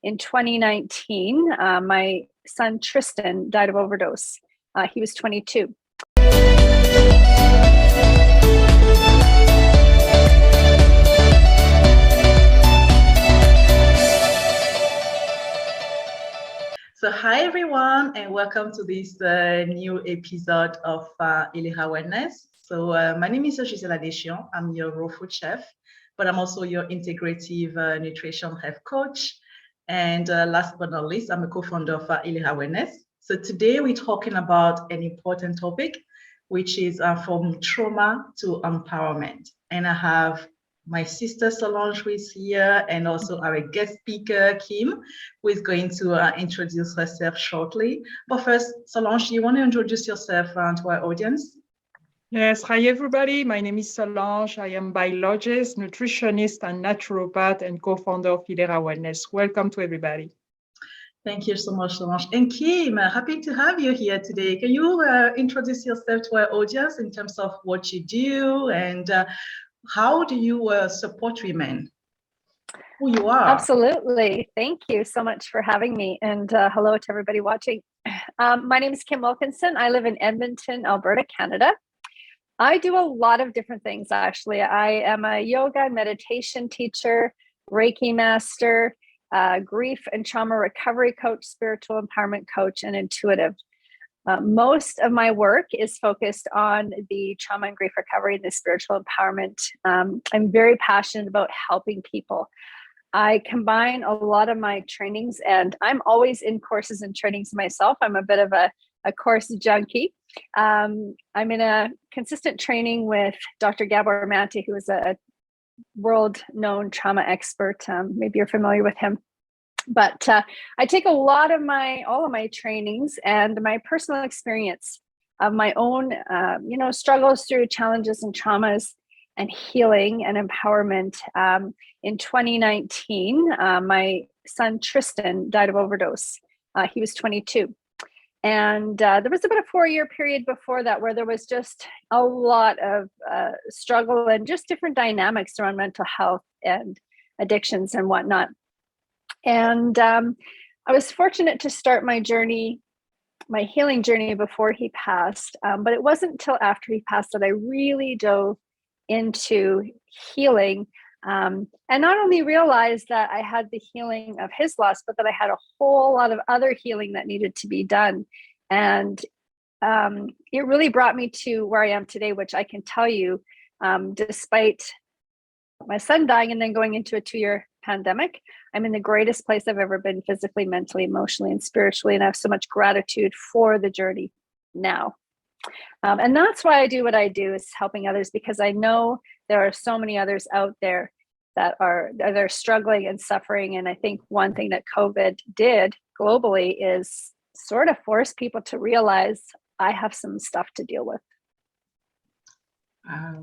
in 2019, my son Tristan died of overdose. He was 22. So hi everyone, and welcome to this new episode of Ilera Wellness. So my name is Gisela Deschamps. I'm your raw food chef, but I'm also your integrative nutrition health coach. And last but not least, I'm a co-founder of Ilera Wellness. So today we're talking about an important topic, which is from trauma to empowerment. And I have my sister Solange, who is here, and also our guest speaker, Kim, who is going to introduce herself shortly. But first, Solange, you want to introduce yourself to our audience? Yes, hi everybody. My name is Solange. I am biologist, nutritionist, and naturopath, and co-founder of Ilera Wellness. Welcome to everybody. Thank you so much, Solange. And Kim, happy to have you here today. Can you introduce yourself to our audience in terms of what you do and how do you support women? Who you are? Absolutely. Thank you so much for having me. And hello to everybody watching. My name is Kim Wilkinson. I live in Edmonton, Alberta, Canada. I do a lot of different things, actually. I am a yoga and meditation teacher, Reiki master, grief and trauma recovery coach, spiritual empowerment coach, and intuitive. Most of my work is focused on the trauma and grief recovery and the spiritual empowerment. I'm very passionate about helping people. I combine a lot of my trainings, and I'm always in courses and trainings myself. I'm a bit of a course junkie. I'm in a consistent training with Dr. Gabor Mate, who is a world-known trauma expert. Maybe you're familiar with him. But I take all of my trainings and my personal experience of my own, struggles through challenges and traumas and healing and empowerment. In 2019, my son Tristan died of overdose. He was 22. And there was about a 4-year period before that where there was just a lot of struggle and just different dynamics around mental health and addictions and whatnot. And I was fortunate to start my journey, my healing journey, before he passed. But it wasn't until after he passed that I really dove into healing and not only realized that I had the healing of his loss, but that I had a whole lot of other healing that needed to be done. And it really brought me to where I am today, which I can tell you, despite my son dying and then going into a 2-year pandemic, I'm in the greatest place I've ever been physically, mentally, emotionally, and spiritually. And I have so much gratitude for the journey now. And that's why I do what I do, is helping others, because I know there are so many others out there that they're struggling and suffering. And I think one thing that COVID did globally is sort of force people to realize I have some stuff to deal with.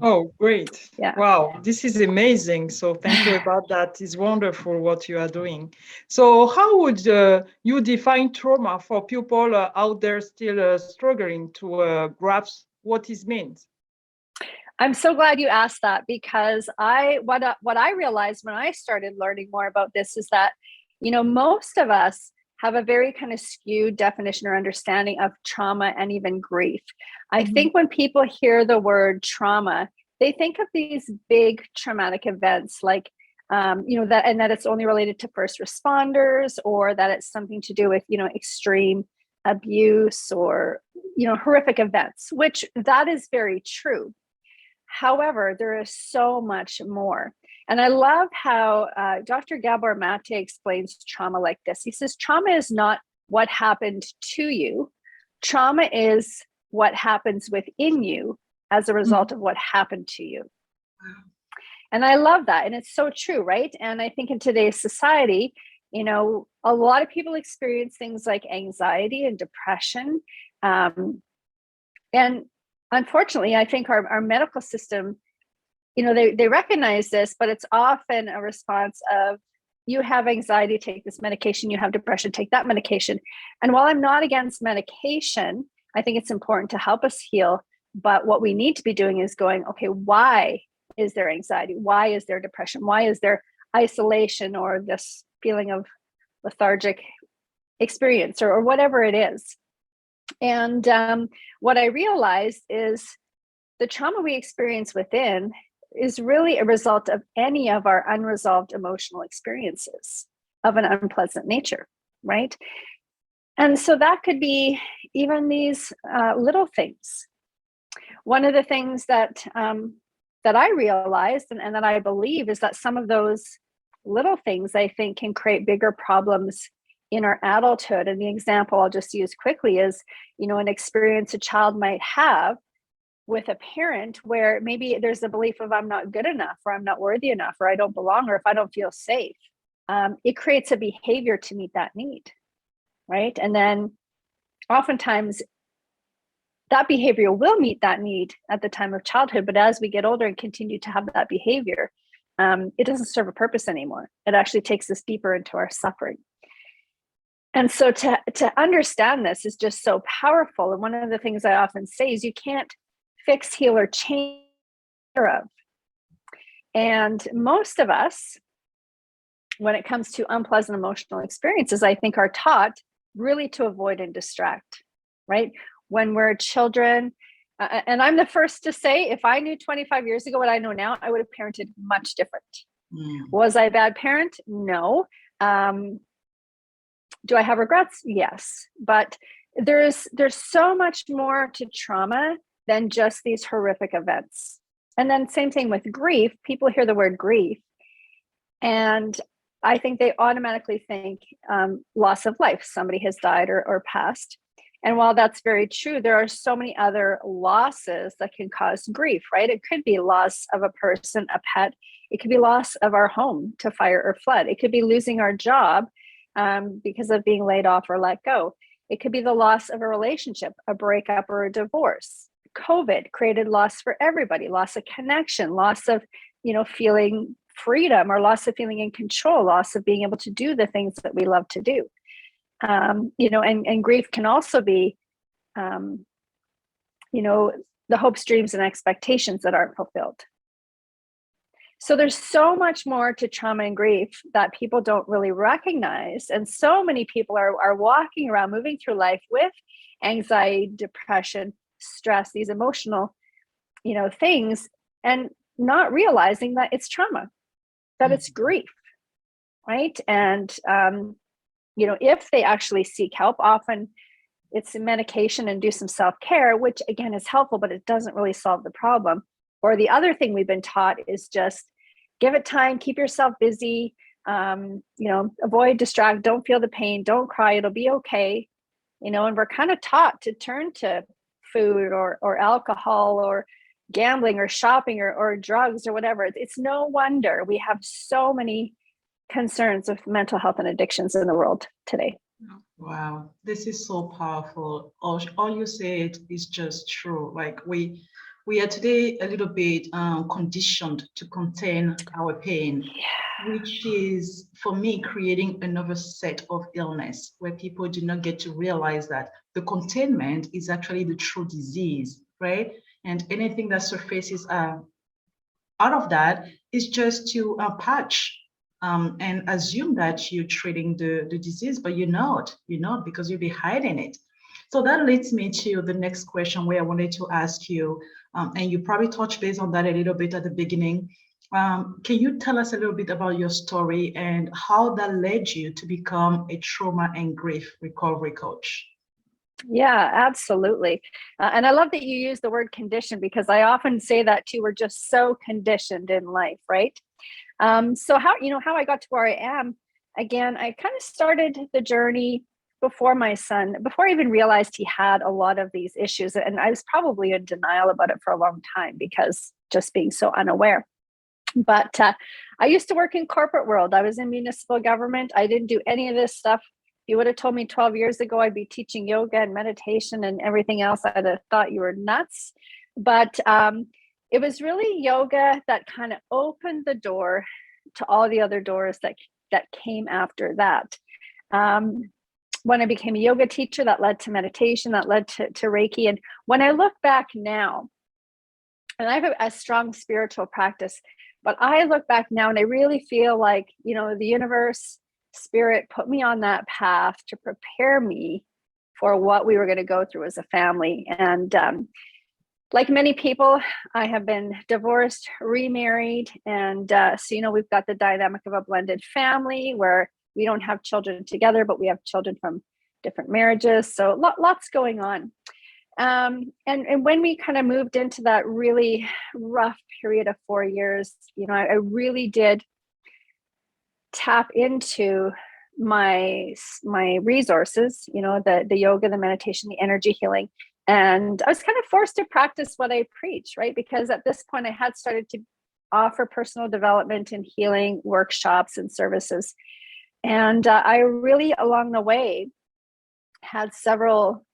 Oh, great. Yeah. Wow, this is amazing. So thank you about that. It's wonderful what you are doing. So how would you define trauma for people out there still struggling to grasp what it means? I'm so glad you asked that, because what I realized when I started learning more about this is that, most of us have a very kind of skewed definition or understanding of trauma and even grief. I think when people hear the word trauma, they think of these big traumatic events like, that it's only related to first responders, or that it's something to do with, extreme abuse or, horrific events, which that is very true. However, there is so much more. And I love how Dr. Gabor Mate explains trauma like this. He says, trauma is not what happened to you. Trauma is what happens within you as a result of what happened to you. Wow. And I love that. And it's so true, right? And I think in today's society, a lot of people experience things like anxiety and depression. And unfortunately, I think our medical system, they recognize this, but it's often a response of, you have anxiety, take this medication, you have depression, take that medication. And while I'm not against medication, I think it's important to help us heal. But what we need to be doing is going, okay, why is there anxiety? Why is there depression? Why is there isolation or this feeling of lethargic experience or whatever it is. And what I realized is the trauma we experience within is really a result of any of our unresolved emotional experiences of an unpleasant nature, right? And so that could be even these little things. One of the things that I realized and that I believe is that some of those little things, I think, can create bigger problems in our adulthood. And the example I'll just use quickly is, an experience a child might have with a parent where maybe there's a belief of I'm not good enough, or I'm not worthy enough, or I don't belong, or if I don't feel safe. It creates a behavior to meet that need, right? And then oftentimes that behavior will meet that need at the time of childhood, but as we get older and continue to have that behavior, it doesn't serve a purpose anymore. It actually takes us deeper into our suffering. And so to understand this is just so powerful. And one of the things I often say is you can't fix, heal, or change of. And most of us, when it comes to unpleasant emotional experiences, I think are taught really to avoid and distract, right? When we're children, and I'm the first to say, if I knew 25 years ago what I know now, I would have parented much different. Was I a bad parent? No. Do I have regrets? Yes. But there's so much more to trauma than just these horrific events. And then same thing with grief. People hear the word grief, and I think they automatically think loss of life. Somebody has died or passed. And while that's very true, there are so many other losses that can cause grief, right? It could be loss of a person, a pet. It could be loss of our home to fire or flood. It could be losing our job because of being laid off or let go. It could be the loss of a relationship, a breakup or a divorce. COVID created loss for everybody, loss of connection, loss of, feeling freedom, or loss of feeling in control, loss of being able to do the things that we love to do. And grief can also be, the hopes, dreams, and expectations that aren't fulfilled. So there's so much more to trauma and grief that people don't really recognize. And so many people are walking around, moving through life with anxiety, depression, stress, these emotional, things, and not realizing that it's trauma, that it's grief, right? And, if they actually seek help, often it's medication and do some self-care, which again is helpful, but it doesn't really solve the problem. Or the other thing we've been taught is just give it time, keep yourself busy, avoid, distract, don't feel the pain, don't cry, it'll be okay. And we're kind of taught to turn to food or alcohol or gambling or shopping or drugs or whatever. It's no wonder we have so many concerns of mental health and addictions in the world today. Wow, this is so powerful. All you said is just true. Like we are today a little bit conditioned to contain our pain, which is, for me, creating another set of illness where people do not get to realize that the containment is actually the true disease, right? And anything that surfaces out of that is just to patch and assume that you're treating the disease, but you're not because you'll be hiding it. So that leads me to the next question where I wanted to ask you, and you probably touched base on that a little bit at the beginning. Can you tell us a little bit about your story and how that led you to become a trauma and grief recovery coach? Yeah, absolutely. And I love that you use the word condition, because I often say that too. We're just so conditioned in life, right? So how I got to where I am, again, I kind of started the journey before my son, before I even realized he had a lot of these issues. And I was probably in denial about it for a long time because just being so unaware. But I used to work in corporate world. I was in municipal government. I didn't do any of this stuff. You would have told me 12 years ago I'd be teaching yoga and meditation and everything else. I'd have thought you were nuts. But it was really yoga that kind of opened the door to all the other doors that came after that. When I became a yoga teacher, that led to meditation, that led to Reiki. And when I look back now, and I have a strong spiritual practice, but I look back now and I really feel like, the universe Spirit put me on that path to prepare me for what we were going to go through as a family. And like many people, I have been divorced, remarried, and so we've got the dynamic of a blended family where we don't have children together, but we have children from different marriages. So lots going on. And when we kind of moved into that really rough period of 4 years, I really did tap into my resources, the yoga, the meditation, the energy healing. And I was kind of forced to practice what I preach, right? Because at this point I had started to offer personal development and healing workshops and services. And I really, along the way, had several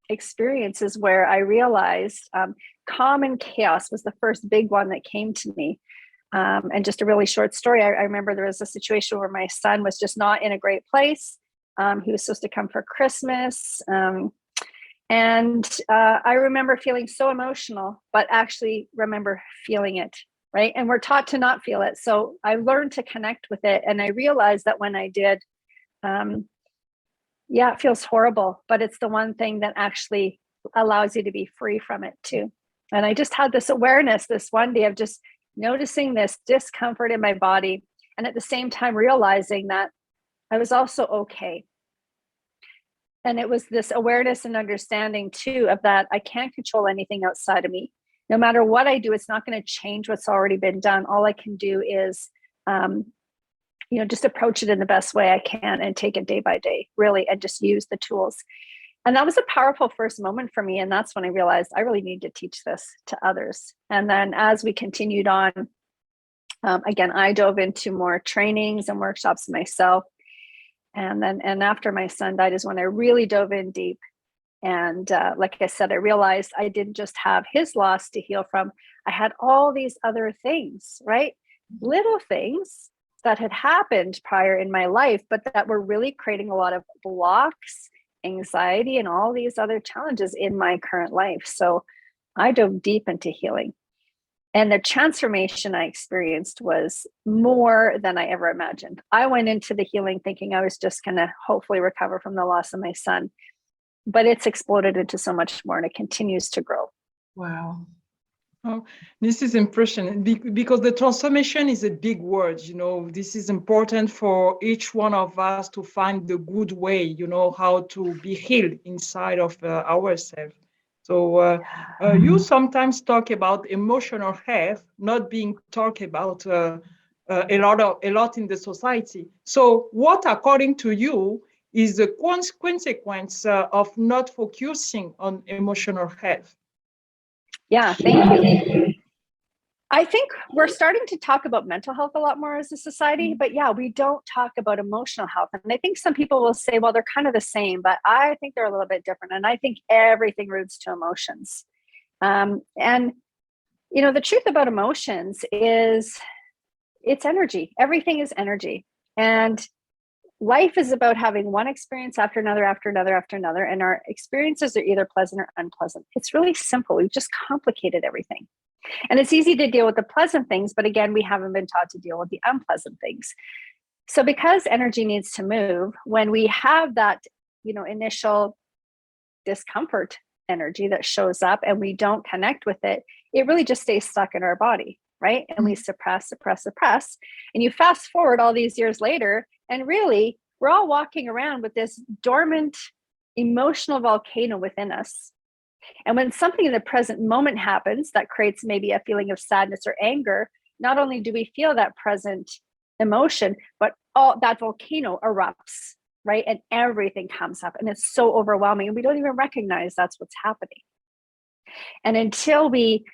experiences where I realized calm and chaos was the first big one that came to me. And just a really short story. I remember there was a situation where my son was just not in a great place. He was supposed to come for Christmas. And I remember feeling so emotional, but actually remember feeling it, right? And we're taught to not feel it. So I learned to connect with it. And I realized that when I did, it feels horrible, but it's the one thing that actually allows you to be free from it too. And I just had this awareness this one day of just noticing this discomfort in my body. And at the same time, realizing that I was also okay. And it was this awareness and understanding too of that I can't control anything outside of me. No matter what I do, it's not going to change what's already been done. All I can do is, just approach it in the best way I can and take it day by day, really, and just use the tools. And that was a powerful first moment for me. And that's when I realized I really need to teach this to others. And then as we continued on, again, I dove into more trainings and workshops myself. And after my son died is when I really dove in deep. And like I said, I realized I didn't just have his loss to heal from. I had all these other things, right? Little things that had happened prior in my life, but that were really creating a lot of blocks, anxiety, and all these other challenges in my current life. So I dove deep into healing. And the transformation I experienced was more than I ever imagined. I went into the healing thinking I was just going to hopefully recover from the loss of my son, but it's exploded into so much more and it continues to grow. Wow. Oh, this is impressionant because the transformation is a big word. This is important for each one of us to find the good way, how to be healed inside of ourselves. So you sometimes talk about emotional health not being talked about a lot in the society. So what, according to you, is the consequence of not focusing on emotional health? Yeah, thank you. I think we're starting to talk about mental health a lot more as a society, but we don't talk about emotional health. And I think some people will say, well, they're kind of the same, but I think they're a little bit different. And I think everything roots to emotions. And the truth about emotions is it's energy. Everything is energy. And life is about having one experience after another, after another, after another. And our experiences are either pleasant or unpleasant. It's really simple. We've just complicated everything. And it's easy to deal with the pleasant things, but again, we haven't been taught to deal with the unpleasant things. So because energy needs to move, when we have that, initial discomfort energy that shows up and we don't connect with it, it really just stays stuck in our body, right? And we suppress. And you fast forward all these years later, and really, we're all walking around with this dormant emotional volcano within us. And when something in the present moment happens that creates maybe a feeling of sadness or anger, not only do we feel that present emotion, but all that volcano erupts, right? And everything comes up and it's so overwhelming and we don't even recognize that's what's happening. And until we,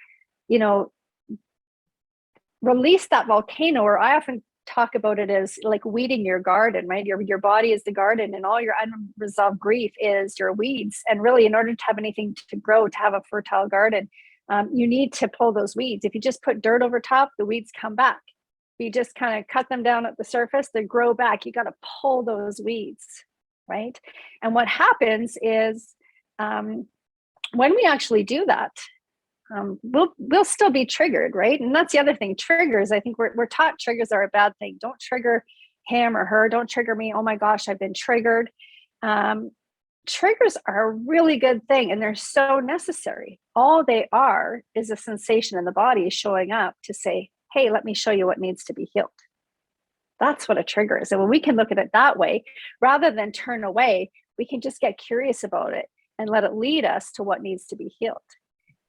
release that volcano, or I often talk about it as like weeding your garden, right? Your body is the garden and all your unresolved grief is your weeds. And really, in order to have anything to grow, to have a fertile garden, you need to pull those weeds. If you just put dirt over top, the weeds come back. If you just kind of cut them down at the surface, they grow back. You got to pull those weeds, right? And what happens is when we actually do that, we'll still be triggered, right? And that's the other thing. Triggers, I think we're taught triggers are a bad thing. Don't trigger him or her, don't trigger me. Oh my gosh, I've been triggered. Triggers are a really good thing, and they're so necessary. All they are is a sensation in the body showing up to say, hey, let me show you what needs to be healed. That's what a trigger is. And when we can look at it that way, rather than turn away, we can just get curious about it and let it lead us to what needs to be healed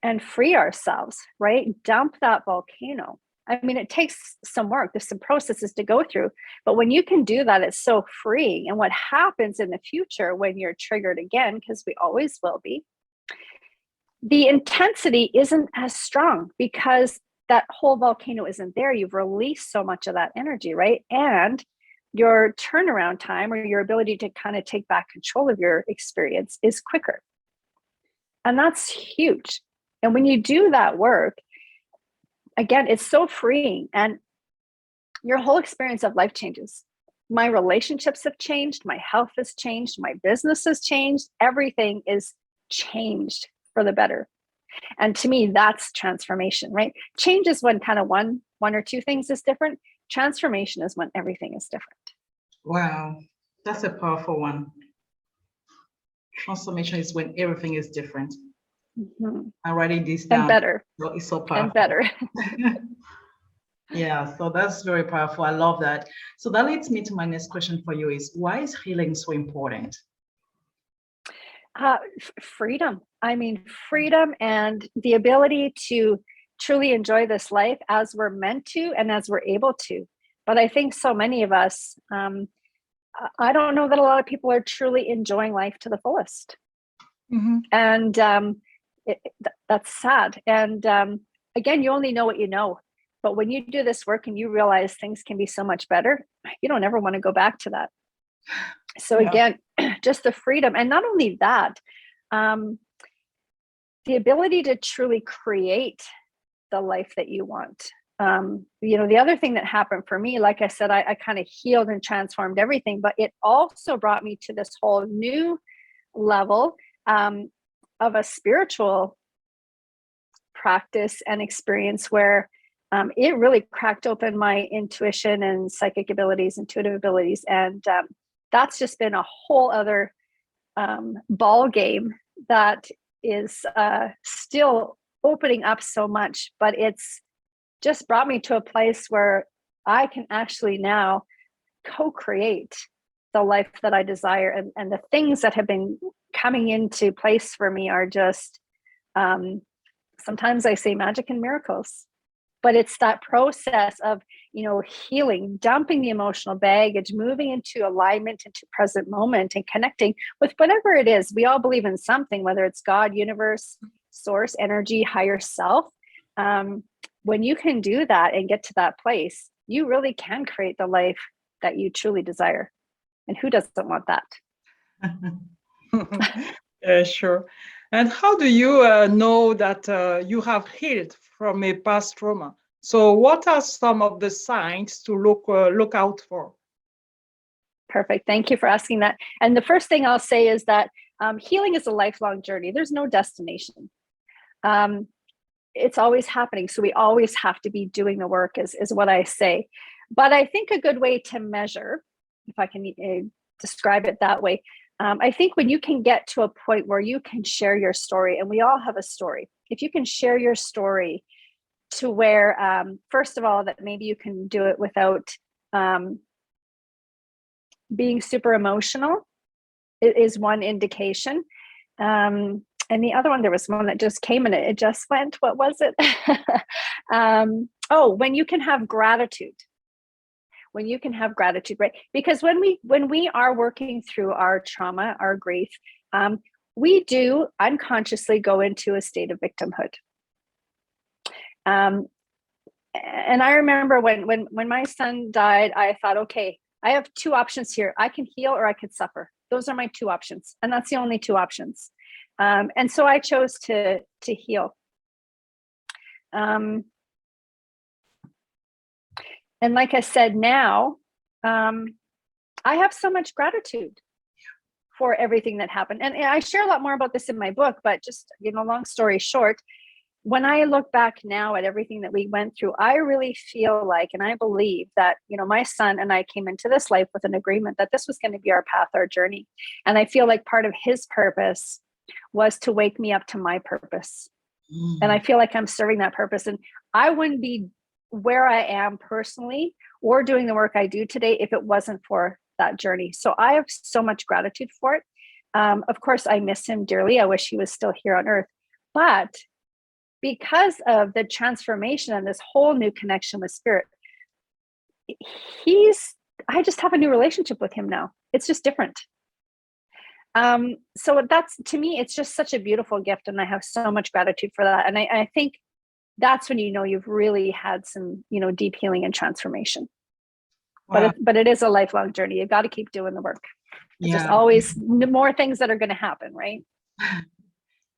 and free ourselves, right? Dump that volcano. I mean, it takes some work. There's some processes to go through, but when you can do that, it's so freeing. And what happens in the future when you're triggered again, because we always will be, the intensity isn't as strong because that whole volcano isn't there. You've released so much of that energy, right? And your turnaround time, or your ability to kind of take back control of your experience, is quicker. And that's huge. And when you do that work, again, it's so freeing, and your whole experience of life changes. My relationships have changed. My health has changed. My business has changed. Everything is changed for the better. And to me, that's transformation, right? Change is when kind of one or two things is different. Transformation is when everything is different. Wow, that's a powerful one. Transformation is when everything is different. Mm-hmm. I'm writing this down. And better. So it's so powerful. And better. Yeah, so that's very powerful. I love that. So that leads me to my next question for you is, why is healing so important? Freedom. I mean, freedom and the ability to truly enjoy this life as we're meant to and as we're able to. But I think so many of us, I don't know that a lot of people are truly enjoying life to the fullest. Mm-hmm. And that's sad. And again, you only know what you know. But when you do this work and you realize things can be so much better, you don't ever want to go back to that. So again, just the freedom. And not only that, the ability to truly create the life that you want. The other thing that happened for me, like I said, I kind of healed and transformed everything, but it also brought me to this whole new level of a spiritual practice and experience where it really cracked open my intuition and psychic abilities, intuitive abilities. And that's just been a whole other ball game that is still opening up so much, but it's just brought me to a place where I can actually now co-create the life that I desire. And the things that have been coming into place for me are just, sometimes I say magic and miracles. But it's that process of, healing, dumping the emotional baggage, moving into alignment, into present moment, and connecting with whatever it is. We all believe in something, whether it's God, universe, source, energy, higher self. When you can do that and get to that place, you really can create the life that you truly desire. And who doesn't want that? Sure. And how do you know that you have healed from a past trauma? So what are some of the signs to look out for? Perfect. Thank you for asking that. And the first thing I'll say is that healing is a lifelong journey. There's no destination. It's always happening. So we always have to be doing the work is what I say. But I think a good way to measure, if I can describe it that way, I think when you can get to a point where you can share your story, and we all have a story, if you can share your story to where, first of all, that maybe you can do it without being super emotional, it is one indication. And the other one, there was one that just came and it just went, what was it? When you can have gratitude. When you can have gratitude, right? Because when we are working through our trauma, our grief, we do unconsciously go into a state of victimhood. And I remember when my son died, I thought, okay, I have two options here. I can heal or I could suffer. Those are my two options. And that's the only two options. And so I chose to heal. And like I said, now I have so much gratitude for everything that happened. And I share a lot more about this in my book, but just, long story short, when I look back now at everything that we went through, I really feel like, and I believe that, my son and I came into this life with an agreement that this was going to be our path, our journey. And I feel like part of his purpose was to wake me up to my purpose. And I feel like I'm serving that purpose. And I wouldn't be where I am personally or doing the work I do today if it wasn't for that journey. So I have so much gratitude for it. Of course, I miss him dearly. I wish he was still here on earth. But because of the transformation and this whole new connection with spirit, I just have a new relationship with him now. It's just different. So that's, to me, it's just such a beautiful gift. And I have so much gratitude for that. And I think that's when, you've really had some, deep healing and transformation. Wow. But it is a lifelong journey. You've got to keep doing the work. It's just always more things that are going to happen, right?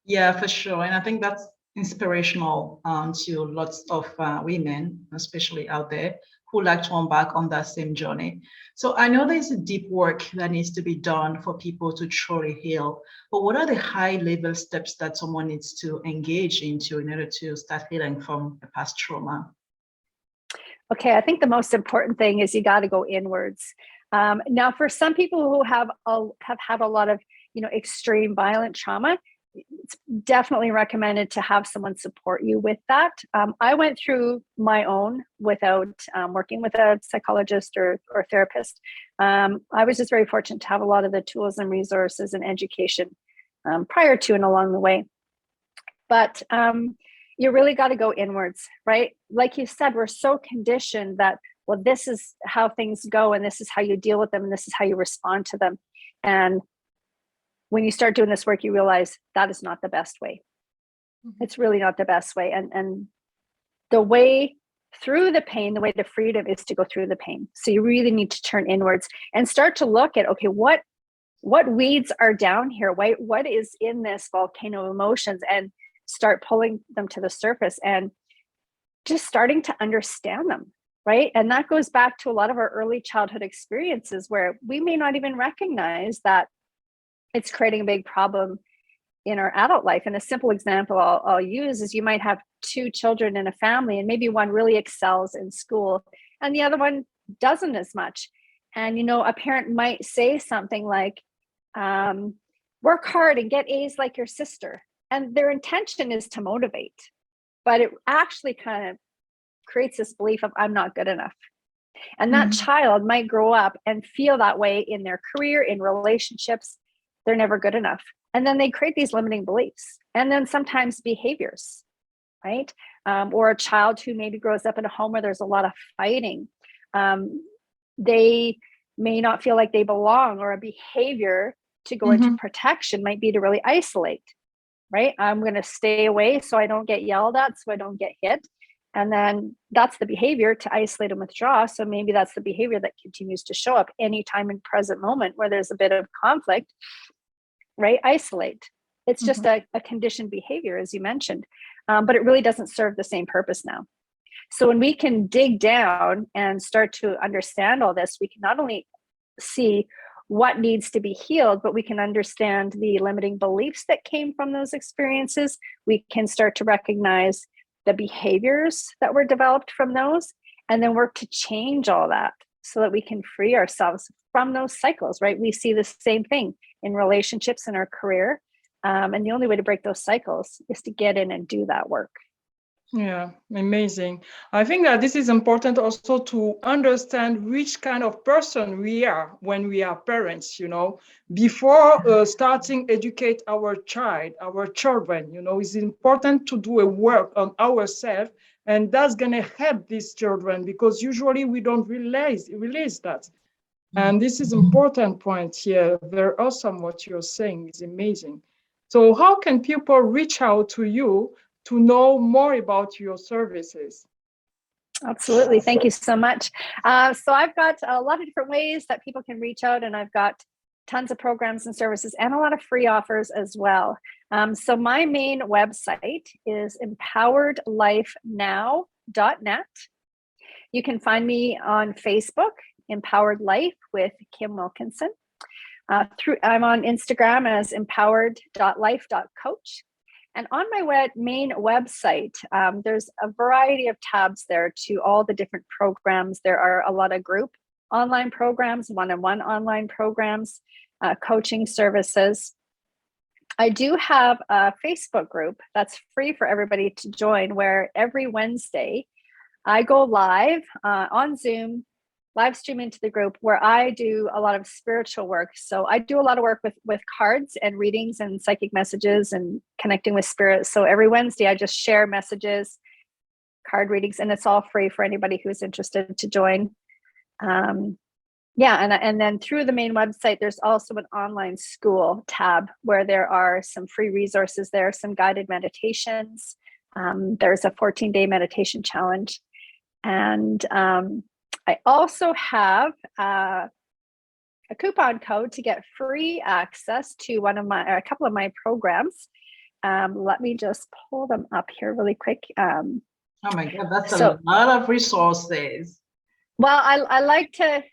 Yeah, for sure. And I think that's inspirational to lots of women, especially out there, who like to embark on that same journey. So I know there's a deep work that needs to be done for people to truly heal, but what are the high level steps that someone needs to engage into in order to start healing from a past trauma? Okay, I think the most important thing is you got to go inwards. Now, for some people who have had a lot of, extreme violent trauma, it's definitely recommended to have someone support you with that. I went through my own without working with a psychologist or therapist. I was just very fortunate to have a lot of the tools and resources and education prior to and along the way. But you really got to go inwards, right? Like you said, we're so conditioned that, well, this is how things go, and this is how you deal with them, and this is how you respond to them. And when you start doing this work, you realize that is not the best way. Mm-hmm. It's really not the best way. And the way through the pain, the way to freedom is to go through the pain. So you really need to turn inwards and start to look at, okay, what weeds are down here? What is in this volcano of emotions? And start pulling them to the surface and just starting to understand them, right? And that goes back to a lot of our early childhood experiences where we may not even recognize that it's creating a big problem in our adult life. And a simple example I'll use is you might have two children in a family, and maybe one really excels in school and the other one doesn't as much. And, a parent might say something like, work hard and get A's like your sister. And their intention is to motivate, but it actually kind of creates this belief of I'm not good enough. And that child might grow up and feel that way in their career, in relationships. They're never good enough. And then they create these limiting beliefs and then sometimes behaviors, right? Or a child who maybe grows up in a home where there's a lot of fighting. They may not feel like they belong, or a behavior to go into protection might be to really isolate, right? I'm going to stay away so I don't get yelled at, so I don't get hit. And then that's the behavior to isolate and withdraw. So maybe that's the behavior that continues to show up anytime in present moment where there's a bit of conflict, right? Isolate. It's just a conditioned behavior, as you mentioned, but it really doesn't serve the same purpose now. So when we can dig down and start to understand all this, we can not only see what needs to be healed, but we can understand the limiting beliefs that came from those experiences. We can start to recognize the behaviors that were developed from those, and then work to change all that so that we can free ourselves from those cycles, right? We see the same thing in relationships, in our career. And the only way to break those cycles is to get in and do that work. Yeah, amazing. I think that this is important also to understand which kind of person we are when we are parents, before starting educate our children, it's important to do a work on ourselves, and that's going to help these children because usually we don't realize that. And this is important point here. Very awesome what you're saying is amazing. So how can people reach out to you to know more about your services? Absolutely. Thank you so much. So I've got a lot of different ways that people can reach out, and I've got tons of programs and services and a lot of free offers as well. So my main website is empoweredlifenow.net. You can find me on Facebook, Empowered Life with Kim Wilkinson. I'm on Instagram as empowered.life.coach. And on my main website, there's a variety of tabs there to all the different programs. There are a lot of group online programs, one-on-one online programs, coaching services. I do have a Facebook group that's free for everybody to join, where every Wednesday I go live on Zoom, live stream into the group, where I do a lot of spiritual work. So I do a lot of work with cards and readings and psychic messages and connecting with spirit. So every Wednesday I just share messages, card readings, and it's all free for anybody who's interested to join. And then through the main website, there's also an online school tab where there are some free resources there, some guided meditations. There's a 14-day meditation challenge. And I also have a coupon code to get free access to a couple of my programs. Let me just pull them up here really quick. Oh my God, that's a lot of resources. Well, I like to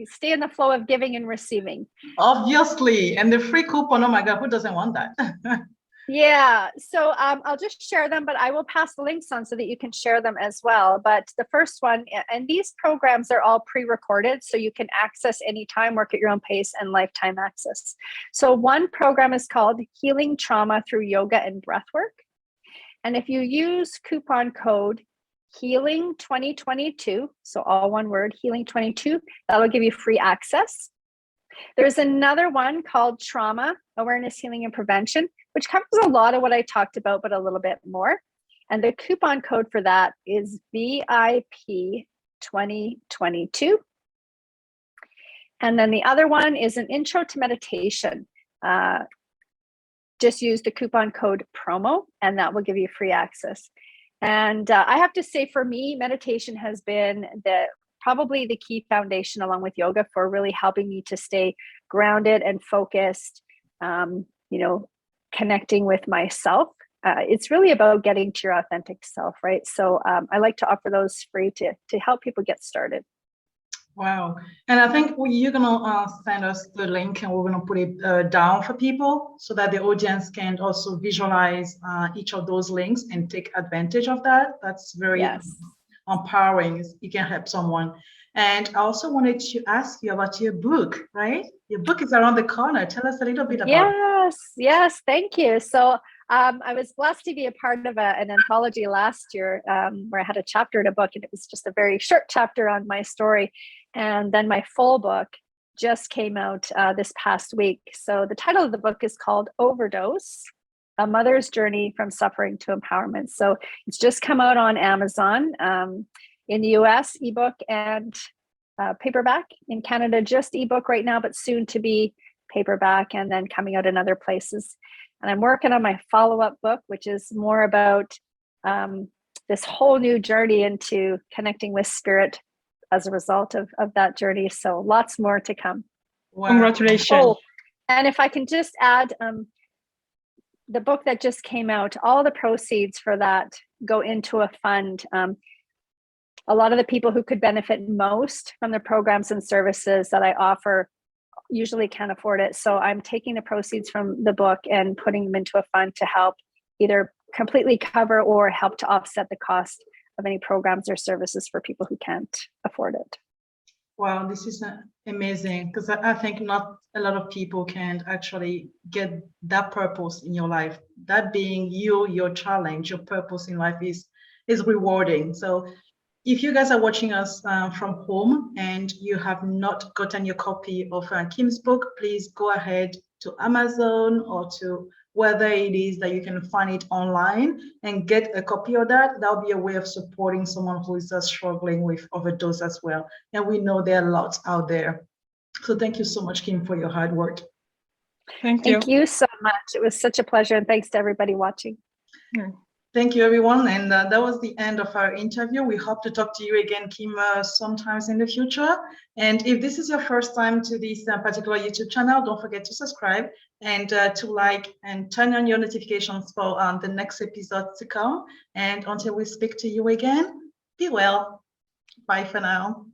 stay in the flow of giving and receiving. Obviously, and the free coupon, oh my God, who doesn't want that? Yeah, so I'll just share them, but I will pass the links on so that you can share them as well. But the first one, and these programs are all pre-recorded, so you can access anytime, work at your own pace, and lifetime access. So one program is called Healing Trauma Through Yoga and Breathwork. And if you use coupon code Healing 2022, so all one word, Healing 22, that'll give you free access. There's another one called Trauma Awareness, Healing, and Prevention, which covers a lot of what I talked about, but a little bit more. And the coupon code for that is VIP 2022. And then the other one is an Intro to Meditation. Just use the coupon code PROMO, and that will give you free access. And I have to say, for me, meditation has been probably the key foundation, along with yoga, for really helping me to stay grounded and focused, connecting with myself. It's really about getting to your authentic self, right? So I like to offer those free to help people get started. Wow. And I think you're going to send us the link, and we're going to put it down for people so that the audience can also visualize each of those links and take advantage of that. That's very empowering. You can help someone. And I also wanted to ask you about your book, right? Your book is around the corner. Tell us a little bit about it. Yes. Thank you. So I was blessed to be a part of an anthology last year where I had a chapter in a book, and it was just a very short chapter on my story. And then my full book just came out this past week. So the title of the book is called Overdose, A Mother's Journey from Suffering to Empowerment. So it's just come out on Amazon in the US, ebook and paperback. In Canada, just ebook right now, but soon to be paperback, and then coming out in other places. And I'm working on my follow-up book, which is more about this whole new journey into connecting with spirit as a result of that journey. So lots more to come. Wow. Congratulations. Oh, and if I can just add, the book that just came out, all the proceeds for that go into a fund. A lot of the people who could benefit most from the programs and services that I offer usually can't afford it. So I'm taking the proceeds from the book and putting them into a fund to help either completely cover or help to offset the cost of any programs or services for people who can't afford it. Wow, this is amazing, because I think not a lot of people can actually get that purpose in your life. That being your challenge, your purpose in life is rewarding. So if you guys are watching us from home and you have not gotten your copy of Kim's book, please go ahead to Amazon or to whether it is that you can find it online and get a copy of that. That'll be a way of supporting someone who is struggling with overdose as well. And we know there are lots out there. So thank you so much, Kim, for your hard work. Thank you. Thank you so much. It was such a pleasure. And thanks to everybody watching. Thank you, everyone. And that was the end of our interview. We hope to talk to you again, Kim, sometimes in the future. And if this is your first time to this particular YouTube channel, don't forget to subscribe and to like and turn on your notifications for the next episode to come. And until we speak to you again, be well. Bye for now.